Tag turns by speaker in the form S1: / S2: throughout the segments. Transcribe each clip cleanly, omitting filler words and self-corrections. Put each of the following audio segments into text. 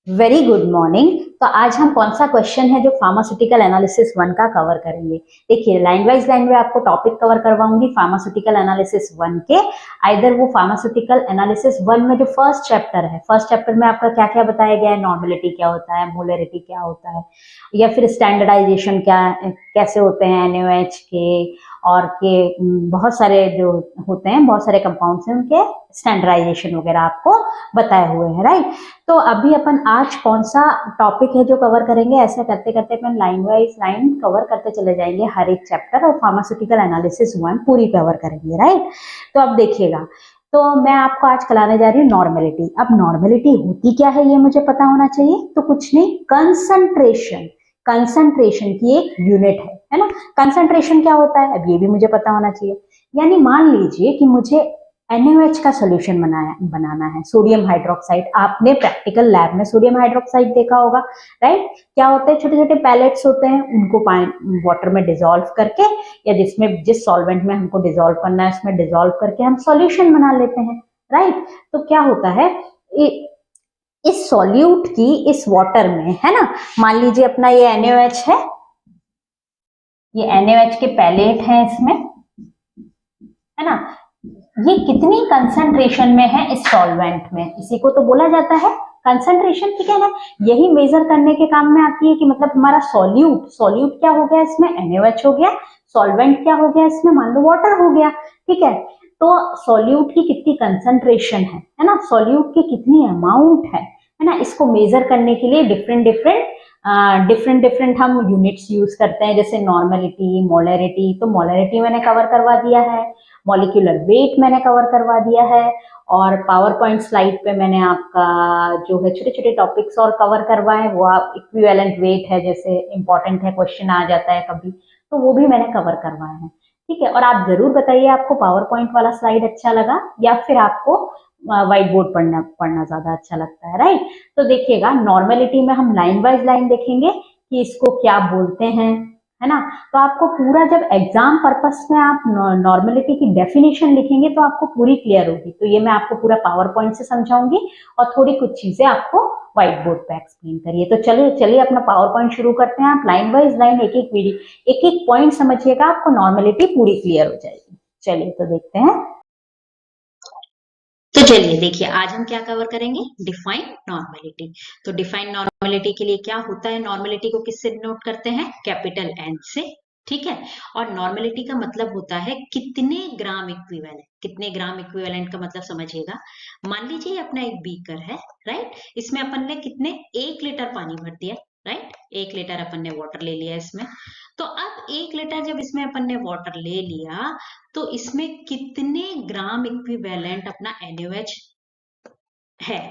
S1: Very good morning. तो आज हम कौन सा क्वेश्चन है जो फार्मास्यूटिकल एनालिसिस वन का कवर करेंगे। देखिए, लाइन वाइज लाइन में आपको टॉपिक कवर करवाऊंगी फार्मास्यूटिकल एनालिसिस वन के। आइदर वो फार्मास्यूटिकल एनालिसिस वन में जो फर्स्ट चैप्टर है, फर्स्ट चैप्टर में आपका क्या क्या बताया गया है, नॉर्मेलिटी क्या होता है, मोलरिटी क्या होता है, या फिर स्टैंडर्डाइजेशन क्या कैसे होते हैं एनएओएच के, और के बहुत सारे जो होते हैं, बहुत सारे कंपाउंड्स हैं, उनके स्टैंडर्डाइजेशन वगैरह आपको बताए हुए हैं, राइट। तो अभी अपन आज कौन सा टॉपिक है जो कवर करेंगे, ऐसा करते करते अपन लाइन वाइज लाइन कवर करते चले जाएंगे हर एक चैप्टर, और फार्मास्यूटिकल एनालिसिस वन पूरी कवर करेंगे, राइट। तो अब देखिएगा, तो मैं आपको आज कराने जा रही हूँ नॉर्मेलिटी। अब नॉर्मेलिटी होती क्या है ये मुझे पता होना चाहिए। तो कुछ नहीं, कंसंट्रेशन, कंसंट्रेशन की एक यूनिट है ना। कंसंट्रेशन क्या होता है अब ये भी मुझे पता होना चाहिए। यानी मान लीजिए कि मुझे NaOH का सोल्यूशन बनाना है, सोडियम हाइड्रोक्साइड। आपने प्रैक्टिकल लैब में सोडियम हाइड्रोक्साइड देखा होगा, राइट। क्या होते हैं, छोटे छोटे पैलेट्स होते हैं, उनको वाटर में डिसॉल्व करके, या जिस सॉल्वेंट में हमको डिसॉल्व करना है उसमें डिसॉल्व करके हम सॉल्यूशन बना लेते हैं, राइट। तो क्या होता है, इस सॉल्यूट की इस वाटर में, है ना, मान लीजिए अपना ये NaOH है, ये NaOH के पैलेट है इसमें, है ना। ये कितनी कंसंट्रेशन में है इस सॉल्वेंट में, इसी को तो बोला जाता है कंसंट्रेशन, ठीक है ना। यही मेजर करने के काम में आती है कि मतलब हमारा सॉल्यूट सॉल्यूट क्या हो गया, इसमें NaOH हो गया, सॉल्वेंट क्या हो गया इसमें, मान लो वाटर हो गया, ठीक है। तो सॉल्यूट की कितनी कंसंट्रेशन है ना, सॉल्यूट की कितनी अमाउंट है ना, इसको मेजर करने के लिए डिफरेंट डिफरेंट हम यूनिट्स यूज करते हैं, जैसे नॉर्मेलिटी, मोलरिटी। तो मोलरिटी मैंने कवर करवा दिया है, मॉलिक्यूलर वेट मैंने कवर करवा दिया है, और पावर पॉइंट स्लाइड पे मैंने आपका जो है छोटे छोटे टॉपिक्स और कवर करवाए, वो आप इक्विवेलेंट वेट है, जैसे इंपॉर्टेंट है, क्वेश्चन आ जाता है कभी, तो वो भी मैंने कवर करवाए हैं, ठीक है। और आप जरूर बताइए आपको पावर पॉइंट वाला स्लाइड अच्छा लगा या फिर आपको व्हाइट बोर्ड पढ़ना पढ़ना ज्यादा अच्छा लगता है, राइट। तो देखिएगा, नॉर्मेलिटी में हम लाइन वाइज लाइन देखेंगे कि इसको क्या बोलते हैं, है ना। तो आपको पूरा, जब एग्जाम पर्पस में आप नॉर्मेलिटी की डेफिनेशन लिखेंगे तो आपको पूरी क्लियर होगी। तो ये मैं आपको पूरा पावर पॉइंट से समझाऊंगी, और थोड़ी कुछ चीजें आपको व्हाइट बोर्ड पे एक्सप्लेन करिए। तो चलिए चलिए अपना पावर पॉइंट शुरू करते हैं। आप लाइन वाइज लाइन एक एक वीडियो एक एक पॉइंट समझिएगा, आपको नॉर्मेलिटी पूरी क्लियर हो जाएगी। चलिए तो देखते हैं। तो चलिए देखिए, आज हम क्या कवर करेंगे, डिफाइन नॉर्मेलिटी। तो डिफाइन नॉर्मेलिटी के लिए क्या होता है, नॉर्मेलिटी को किससे डिनोट करते हैं, कैपिटल एन से, ठीक है। और नॉर्मेलिटी का मतलब होता है कितने ग्राम इक्विवेलेंट, कितने ग्राम इक्विवेलेंट का मतलब समझिएगा। मान लीजिए अपना एक बीकर है, राइट। इसमें अपन ने कितने, 1 लीटर पानी भर दिया, राइट। 1 लीटर अपन ने वाटर ले लिया इसमें। तो अब 1 लीटर जब इसमें अपन ने वाटर ले लिया, तो इसमें कितने ग्राम इक्विवेलेंट अपना NaOH है,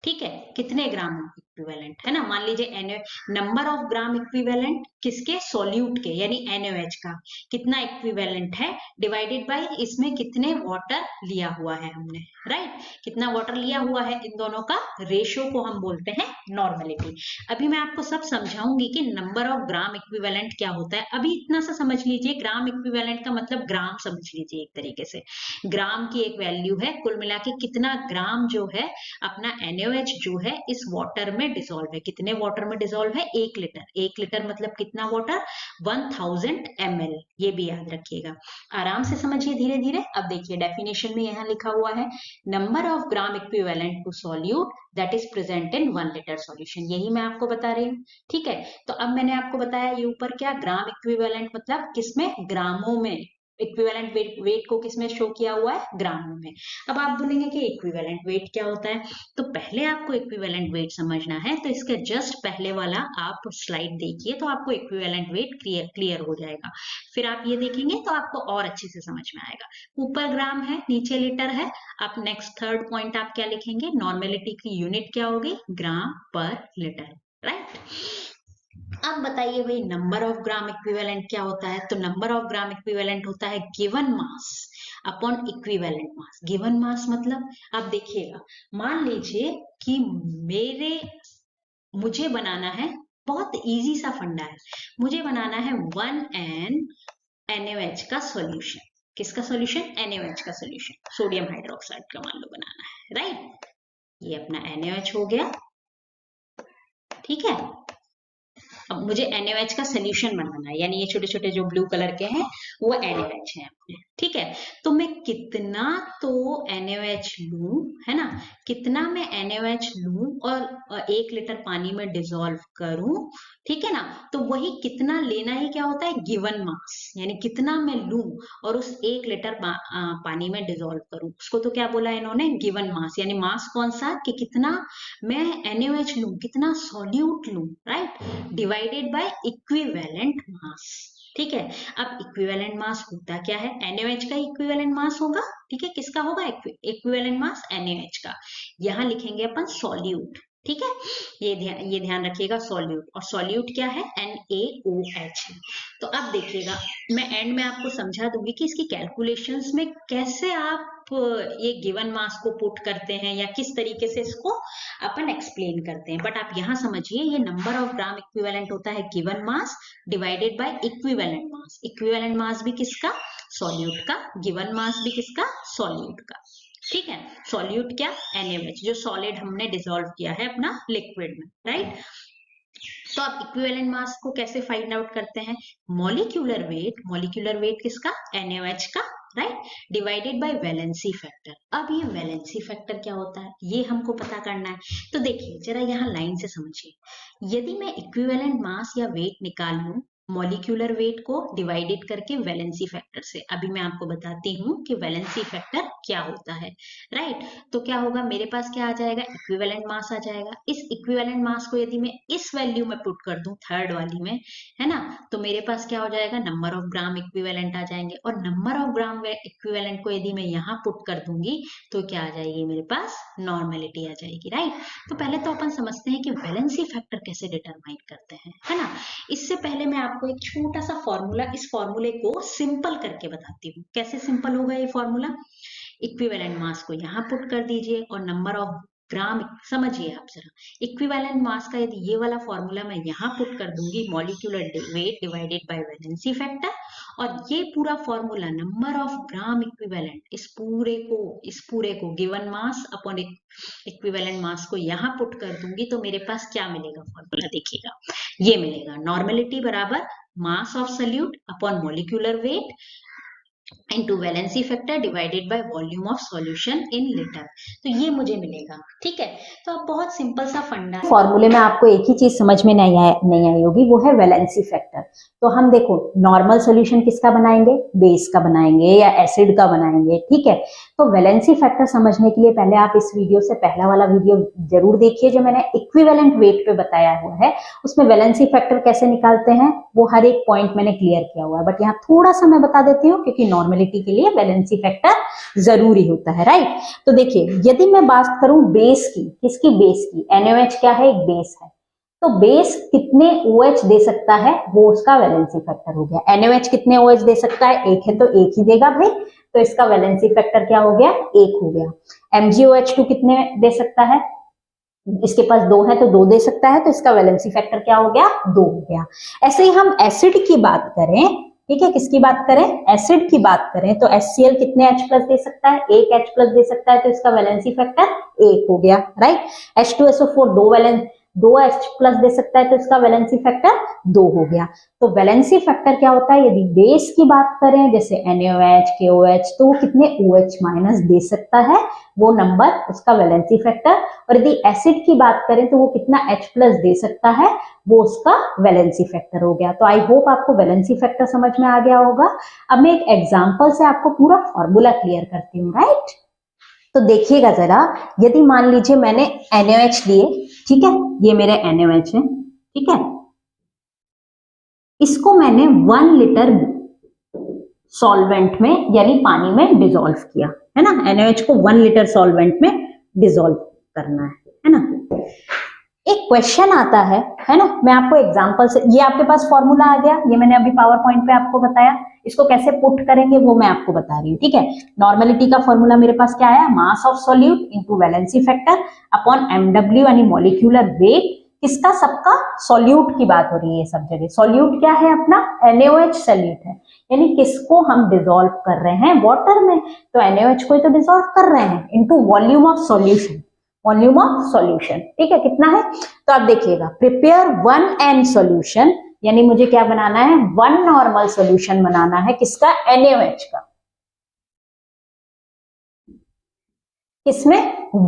S1: ठीक है। कितने ग्राम इक्विवेलेंट है ना, मान लीजिए नंबर ऑफ ग्राम इक्विवेलेंट किसके, सॉल्यूट के, यानी NaOH का कितना इक्विवेलेंट है, डिवाइडेड बाय इसमें कितने वाटर लिया हुआ है हमने, राइट। कितना वाटर लिया हुआ है, इन दोनों का रेशियो को हम बोलते हैं नॉर्मेलिटी। अभी मैं आपको सब समझाऊंगी कि नंबर ऑफ ग्राम इक्विवेलेंट क्या होता है। अभी इतना सा समझ लीजिए, ग्राम इक्विवेलेंट का मतलब ग्राम समझ लीजिए, एक तरीके से ग्राम की एक वैल्यू है, कुल मिला के कितना ग्राम जो है अपना NaOH जो है इस वाटर में डिसॉल्व है। कितने वाटर में डिसॉल्व है, 1 लीटर। 1 लीटर मतलब कितना वाटर, 1000 ml। ये भी याद रखिएगा, आराम से समझिए धीरे धीरे। अब देखिए डेफिनेशन में यहाँ लिखा हुआ है, number of gram equivalent to solute that is present in 1 litre solution. यही मैं आपको बता रही हूँ, ठीक है। तो अब मैंने आपको बताया ये ऊपर क्या, ग्राम इक्विवेलेंट मतलब किसमें, ग्रामों में। इक्विवेलेंट वेट को किसमें शो किया हुआ है, ग्रामों में। अब आप बोलेंगे कि इक्विवेलेंट वेट क्या होता है, तो पहले आपको इक्विवेलेंट वेट समझना है, तो इसके जस्ट पहले वाला आप स्लाइड देखिए, तो आपको इक्विवेलेंट वेट क्लियर हो जाएगा। फिर आप ये देखेंगे तो आपको और अच्छे से समझ में आएगा। ऊपर ग्राम है, नीचे लीटर है। आप नेक्स्ट थर्ड पॉइंट आप क्या लिखेंगे, नॉर्मेलिटी की यूनिट क्या होगी, ग्राम पर लीटर, राइट। अब बताइए भाई, नंबर ऑफ ग्राम इक्विवेलेंट क्या होता है। तो नंबर ऑफ ग्राम इक्विवेलेंट होता है given mass upon equivalent mass. Given mass मतलब आप देखिएगा, मान लीजिए कि मुझे बनाना है, बहुत इजी सा फंडा है, मुझे बनाना है 1n NaOH का सॉल्यूशन। किसका सॉल्यूशन, NaOH का सॉल्यूशन, सोडियम हाइड्रोक्साइड का मान लो बनाना है, राइट। ये अपना NaOH हो गया, ठीक है। अब मुझे NaOH का सोल्यूशन बनाना है, यानी ये छोटे छोटे जो ब्लू कलर के हैं वो NaOH हैं अपने, ठीक है। तो मैं कितना तो NaOH लूं, है ना, कितना मैं NaOH लूं और 1 लीटर पानी में डिसॉल्व करूं, ठीक है ना। तो वही कितना लेना ही क्या होता है, गिवन मास, यानी कितना मैं लूं और उस 1 लीटर पानी में डिसॉल्व करूं, उसको तो क्या बोला इन्होंने, गिवन मास, यानी मास कौन सा, कि कितना मैं NaOH लूं, कितना सॉल्यूट लूं, right, divided by equivalent mass, ठीक है। अब इक्विवेलेंट मास होता क्या है, NaOH का इक्विवेलेंट मास होगा, ठीक है, किसका होगा, इक्विवेलेंट मास NaOH का। यहां लिखेंगे अपन सॉल्यूट, ठीक है, ये ध्यान रखिएगा, सॉल्यूट, और सॉल्यूट क्या है, NaOH। तो अब देखिएगा, मैं एंड में आपको समझा दूंगी कि इसकी कैलकुलेशंस में कैसे आप ये गिवन मास को पुट करते हैं या किस तरीके से इसको अपन एक्सप्लेन करते हैं। बट आप यहां समझिए, ये नंबर ऑफ ग्राम इक्विवेलेंट होता है given mass divided by equivalent mass. Equivalent mass भी किसका, सॉल्यूट का, गिवन मास भी किसका, सॉल्यूट का, ठीक है। सॉल्यूट क्या, NaOH, जो सॉलिड हमने डिसॉल्व किया है अपना लिक्विड में, राइट। तो आप इक्विवेलेंट मास को कैसे फाइंड आउट करते हैं, मॉलिक्यूलर वेट किसका, NaOH का, right, divided by valency factor. अब ये वैलेंसी फैक्टर क्या होता है, ये हमको पता करना है। तो देखिए जरा यहाँ लाइन से समझिए, यदि मैं इक्विवेलेंट मास या वेट निकाल लूं मॉलिक्यूलर वेट को डिवाइडेड करके वैलेंसी फैक्टर से, अभी मैं आपको बताती हूँ कि वैलेंसी फैक्टर क्या होता है, राइट। तो क्या होगा, मेरे पास क्या आ जाएगा, इक्विवेलेंट मास आ जाएगा। इस इक्विवेलेंट मास को यदि मैं इस वैल्यू में पुट कर दूं, थर्ड वाली में, है ना, तो मेरे पास क्या हो जाएगा, नंबर ऑफ ग्राम इक्विवेलेंट आ जाएंगे। और नंबर ऑफ ग्राम इक्विवेलेंट को यदि मैं यहाँ पुट कर दूंगी तो क्या आ जाएगी, मेरे पास नॉर्मेलिटी आ जाएगी, राइट। तो पहले तो अपन समझते हैं कि वैलेंसी फैक्टर कैसे डिटरमाइन करते हैं, है ना। इससे पहले मैं आपको एक छोटा सा फॉर्मूला, इस फॉर्मूले को सिंपल करके बताती हूँ। कैसे सिंपल होगा ये फॉर्मूला, इक्विवेलेंट मास को यहाँ पुट कर दीजिए और नंबर ऑफ ग्राम, समझिए आप जरा, इक्विवेलेंट मास का यदि ये वाला फॉर्मूला मैं यहाँ पुट कर दूंगी, molecular weight divided by valency factor, और ये पूरा formula number of gram equivalent, इस पूरे को given mass upon equivalent mass को यहाँ पुट कर दूंगी, तो मेरे पास क्या मिलेगा फॉर्मूला, देखिएगा ये मिलेगा, नॉर्मेलिटी बराबर mass of solute upon molecular weight into valency factor divided by volume of solution in litre. तो ये मुझे मिलेगा, ठीक है। तो अब बहुत सिंपल सा फंडा है, फॉर्मूले में आपको एक ही चीज समझ में नहीं आई होगी, वो है वैलेंसी फैक्टर। तो हम देखो नॉर्मल सॉल्यूशन किसका बनाएंगे, बेस का बनाएंगे या एसिड का बनाएंगे, ठीक है। तो वैलेंसी फैक्टर समझने के लिए पहले आप इस वीडियो से पहला वाला वीडियो जरूर देखिए, जो मैंने इक्विवेलेंट वेट पे बताया हुआ है, उसमें वैलेंसी फैक्टर कैसे निकालते हैं वो हर एक पॉइंट मैंने क्लियर किया हुआ है। बट यहाँ थोड़ा सा मैं बता देती हूँ, क्योंकि नॉर्मेलिटी के लिए वैलेंसी फैक्टर जरूरी होता है, राइट। तो देखिए यदि मैं बात करूं बेस की, किसकी, बेस की, NaOH क्या है, एक बेस है। तो बेस कितने OH दे सकता है, वो उसका वैलेंसी फैक्टर हो गया। NaOH कितने OH दे सकता है, एक है तो एक ही देगा भाई, तो इसका वैलेंसी फैक्टर क्या हो गया, एक हो गया। MgOH2 कितने दे सकता है, इसके पास 2 है तो 2 दे सकता है, तो इसका वैलेंसी फैक्टर क्या हो गया, 2 हो गया। ऐसे ही हम एसिड की बात करें, ठीक है, किसकी बात करें, एसिड की बात करें, तो HCl कितने H+ दे सकता है, 1 H+ दे सकता है, तो इसका वैलेंसी फैक्टर 1 हो गया, राइट। H2SO4 2 H+ दे सकता है, तो इसका वैलेंसी फैक्टर 2 हो गया। तो वैलेंसी फैक्टर क्या होता है, यदि बेस की बात करें जैसे NaOH, KOH, तो वो कितने OH- दे सकता है, वो नंबर उसका वैलेंसी फैक्टर। और यदि एसिड की बात करें तो वो कितना H+ दे सकता है, वो उसका वैलेंसी फैक्टर हो गया। तो आई होप आपको वैलेंसी फैक्टर समझ में आ गया होगा। अब मैं एक एग्जांपल से आपको पूरा फॉर्मूला क्लियर करती हूँ, राइट। तो देखिएगा जरा, यदि मान लीजिए मैंने NaOH लिए, ठीक है, ये मेरे NaOH है, ठीक है, इसको मैंने 1 लीटर सॉल्वेंट में यानी पानी में डिसॉल्व किया, है ना। NaOH को 1 लीटर सॉल्वेंट में डिसॉल्व करना है ना। एक क्वेश्चन आता है ना, मैं आपको एग्जांपल से, ये आपके पास फॉर्मूला आ गया, ये मैंने अभी पावर पॉइंट पे आपको बताया, इसको कैसे पुट करेंगे वो मैं आपको बता रही हूँ, ठीक है। नॉर्मेलिटी का फॉर्मूला मेरे पास क्या आया, mass of solute into valency factor upon MW यानी मॉलिक्यूलर वेट, किसका, सबका, सॉल्यूट की बात हो रही है सब जगह। सॉल्यूट क्या है अपना, NaOH सॉल्यूट है, यानी किसको हम डिसॉल्व कर रहे हैं, वाटर में, तो NaOH को तो डिसॉल्व कर रहे हैं, into volume of solution. Volume of solution, ठीक है, कितना है। तो आप देखिएगा, प्रिपेयर 1n सॉल्यूशन, यानी मुझे क्या बनाना है, 1 नॉर्मल सॉल्यूशन बनाना है, किसका, NaOH का। इसमें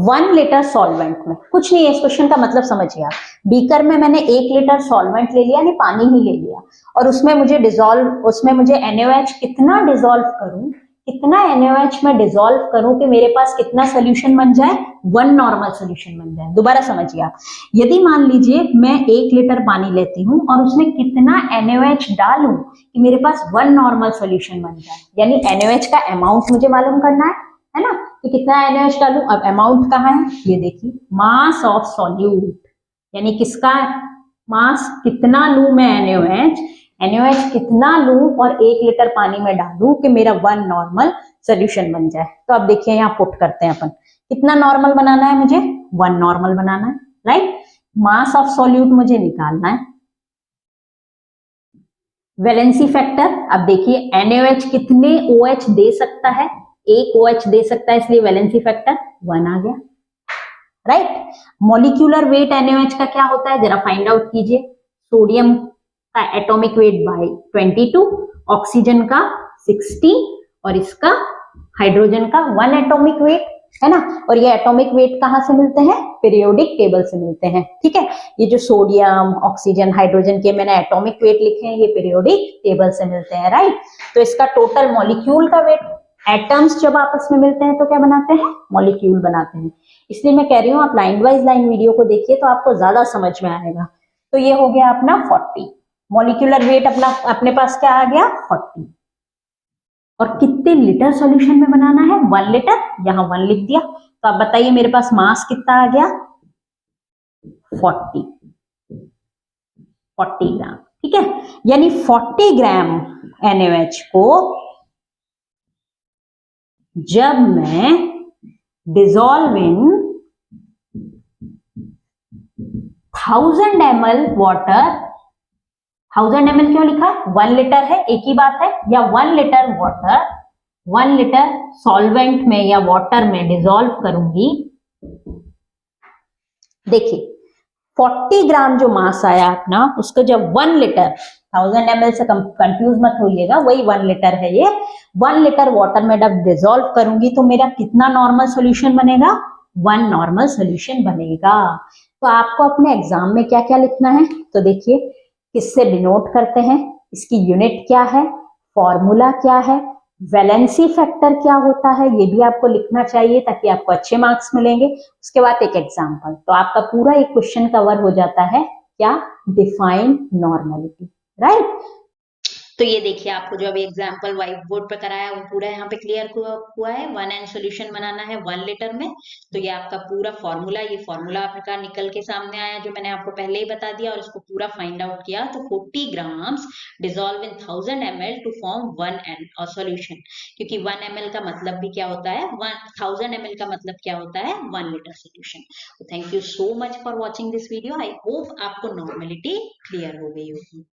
S1: 1 लीटर सॉल्वेंट में, कुछ नहीं है, इस क्वेश्चन का मतलब समझिए आप। बीकर में मैंने 1 लीटर सॉल्वेंट ले लिया, यानी पानी ही ले लिया, और उसमें मुझे NaOH कितना डिसॉल्व करूं, कितना NaOH में डिसॉल्व करूं कि मेरे पास कितना सोल्यूशन बन जाए, 1 नॉर्मल सोल्यूशन बन जाए। दोबारा समझिए आप, यदि मान लीजिए मैं 1 लीटर पानी लेती हूं और उसमें कितना NaOH डालूं कि मेरे पास 1 नॉर्मल सोल्यूशन बन जाए, यानी NaOH का अमाउंट मुझे मालूम करना है ना, कि कितना NaOH डालूं। अब अमाउंट कहाँ है, ये देखिए, मास ऑफ सॉल्यूट, यानी किसका मास, कितना लूं मैं NaOH कितना लूं और 1 लीटर पानी में डालूं कि मेरा 1 नॉर्मल सोल्यूशन बन जाए। तो अब देखिए यहाँ पुट करते हैं अपन, कितना नॉर्मल बनाना है मुझे, 1 नॉर्मल बनाना है, राइट। मास ऑफ सॉल्यूट मुझे निकालना है। वैलेंसी फैक्टर, अब देखिए NaOH कितने OH दे सकता है, 1 OH दे सकता है, इसलिए वैलेंसी फैक्टर 1 आ गया, राइट। मॉलिक्यूलर वेट NaOH का क्या होता है, जरा फाइंड आउट कीजिए। सोडियम का एटॉमिक वेट बाय 22, ऑक्सीजन का 16 और इसका हाइड्रोजन का 1 एटॉमिक वेट, है ना। और ये एटॉमिक वेट कहां से मिलते हैं, पीरियोडिक टेबल से मिलते हैं, ठीक है। ये जो सोडियम, ऑक्सीजन, हाइड्रोजन के मैंने एटॉमिक वेट लिखे हैं, ये पीरियोडिक टेबल से मिलते हैं, राइट। तो इसका टोटल मॉलिक्यूल का वेट, एटम्स जब आपस में मिलते हैं तो क्या बनाते हैं, मॉलिक्यूल बनाते हैं। इसलिए मैं कह रही हूँ आप लाइन वाइज लाइन वीडियो को देखिए तो आपको ज्यादा समझ में आएगा। तो ये हो गया अपना 40, मॉलिक्यूलर वेट अपने पास क्या आ गया, 40। और कितने लीटर सॉल्यूशन में बनाना है, 1 लीटर, यहां 1 लिख दिया। तो आप बताइए मेरे पास मास कितना आ गया, 40 ग्राम, ठीक है। यानी 40 ग्राम NaOH को जब मैं dissolve in 1000 ml water, 1000 ml क्यों लिखा, 1 लीटर है, एक ही बात है, या 1 लीटर वाटर, 1 लीटर सॉल्वेंट में या वाटर में डिसॉल्व करूंगी। देखिए 40 ग्राम जो मास आया अपना, उसको जब 1 लीटर, 1000 ml से कंफ्यूज मत होइएगा, वही 1 लीटर है ये, 1 लीटर वाटर में जब डिसॉल्व करूंगी तो मेरा कितना नॉर्मल सॉल्यूशन बनेगा, 1 नॉर्मल सॉल्यूशन बनेगा। तो आपको अपने एग्जाम में क्या क्या लिखना है, तो देखिए किससे डिनोट करते हैं, इसकी यूनिट क्या है, फॉर्मूला क्या है, वैलेंसी फैक्टर क्या होता है, ये भी आपको लिखना चाहिए ताकि आपको अच्छे मार्क्स मिलेंगे। उसके बाद एक एग्जाम्पल, तो आपका पूरा एक क्वेश्चन कवर हो जाता है, क्या, डिफाइन नॉर्मेलिटी, राइट। तो ये देखिए आपको जो अभी एग्जाम्पल व्हाइट बोर्ड पे कराया वो पूरा यहाँ पे क्लियर हुआ है। 1n सॉल्यूशन बनाना है 1 लीटर में, तो ये आपका पूरा फॉर्मूला, ये फॉर्मूला आपका निकल के सामने आया जो मैंने आपको पहले ही बता दिया, और इसको पूरा फाइंड आउट किया। तो 40 grams dissolve in 1000 ml to form 1n solution, क्योंकि 1 ml का मतलब भी क्या होता है, 1000 ml का मतलब क्या होता है, 1 लीटर सॉल्यूशन। तो thank you so much for watching this video. I hope आपको नॉर्मेलिटी क्लियर हो गई होगी।